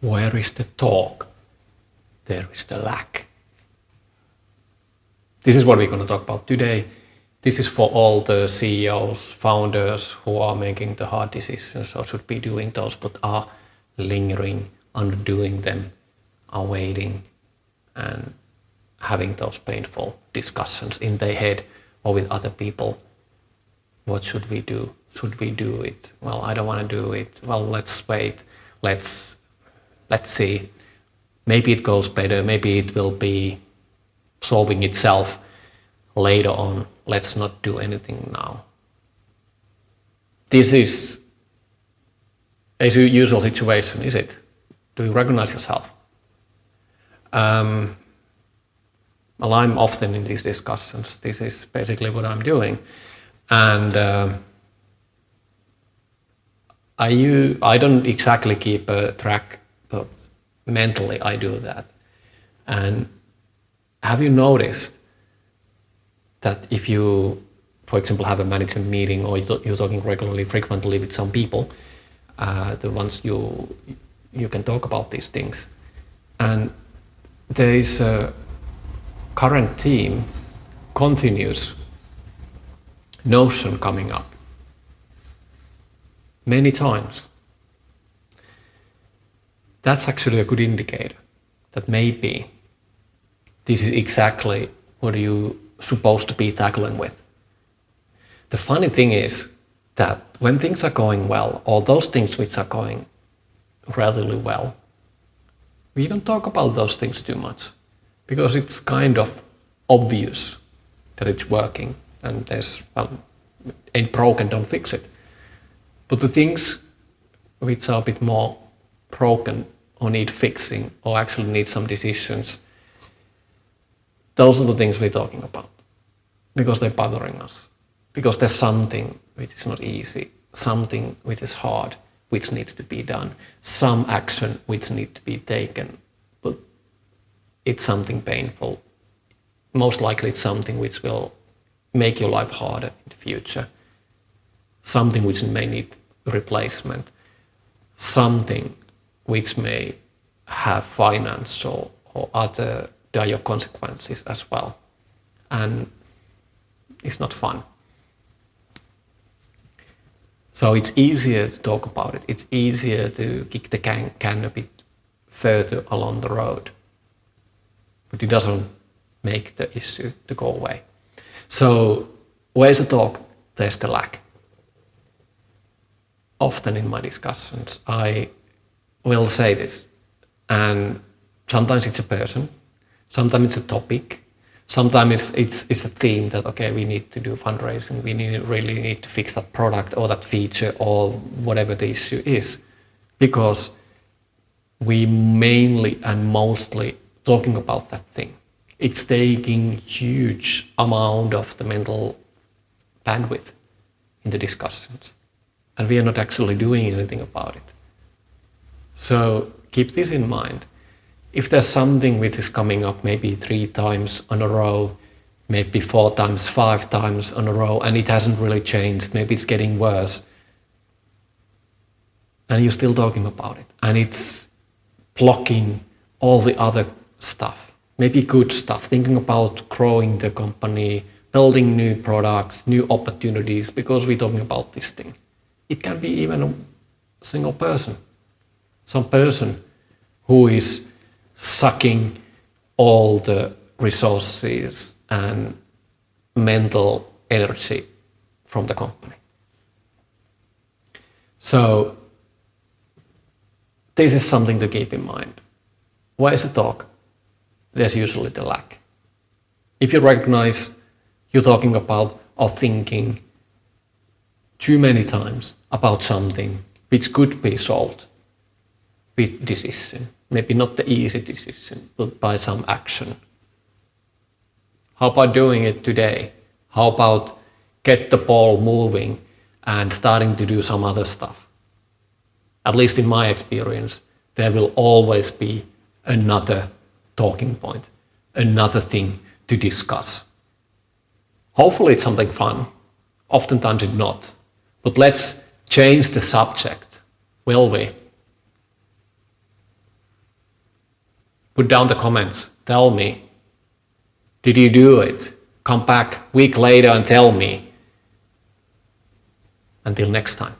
where is the talk? There is the lack. This is what we're going to talk about today. This is for all the CEOs, founders who are making the hard decisions or should be doing those, but are lingering, underdoing them, are waiting and having those painful discussions in their head or with other people. What should we do? Should we do it? Well, I don't want to do it. Well, let's wait. Let's see. Maybe it goes better. Maybe it will be solving itself later on. Let's not do anything now. This is a usual situation, is it? Do you recognize yourself? Well, I'm often in these discussions. This is basically what I'm doing. And I don't exactly keep a track, but mentally I do that. And have you noticed that if you, for example, have a management meeting or you're talking regularly, frequently with some people, the ones you can talk about these things, and there is a current team continuous notion coming up many times. That's actually a good indicator that maybe this is exactly what you're supposed to be tackling with. The funny thing is that when things are going well, or those things which are going relatively well, we don't talk about those things too much because it's kind of obvious that it's working and there's, well, ain't broken, don't fix it. But the things which are a bit more broken or need fixing or actually need some decisions, those are the things we're talking about because they're bothering us. Because there's something which is not easy, something which is hard, which needs to be done, some action which needs to be taken, but it's something painful. Most likely it's something which will make your life harder in the future, something which may need replacement, something which may have financial or other dire consequences as well. And it's not fun. So it's easier to talk about it. It's easier to kick the can a bit further along the road. But it doesn't make the issue to go away. So where's the talk? There's the lack. Often in my discussions, I will say this. And sometimes it's a person. Sometimes it's a topic. Sometimes it's a theme that, okay, we need to do fundraising, we really need to fix that product or that feature or whatever the issue is. Because we mainly and mostly talking about that thing. It's taking huge amount of the mental bandwidth in the discussions. And we are not actually doing anything about it. So keep this in mind. If there's something which is coming up maybe 3 times in a row, maybe 4 times, 5 times in a row, and it hasn't really changed, maybe it's getting worse, and you're still talking about it, and it's blocking all the other stuff, maybe good stuff, thinking about growing the company, building new products, new opportunities, because we're talking about this thing. It can be even a single person, some person who is sucking all the resources and mental energy from the company. So this is something to keep in mind. Where is the talk? There's usually the lack. If you recognize you're talking about or thinking too many times about something which could be solved with decision, maybe not the easy decision, but by some action. How about doing it today? How about get the ball moving and starting to do some other stuff? At least in my experience, there will always be another talking point, another thing to discuss. Hopefully it's something fun. Oftentimes it's not. But let's change the subject, will we? Put down the comments. Tell me. Did you do it? Come back a week later and tell me. Until next time.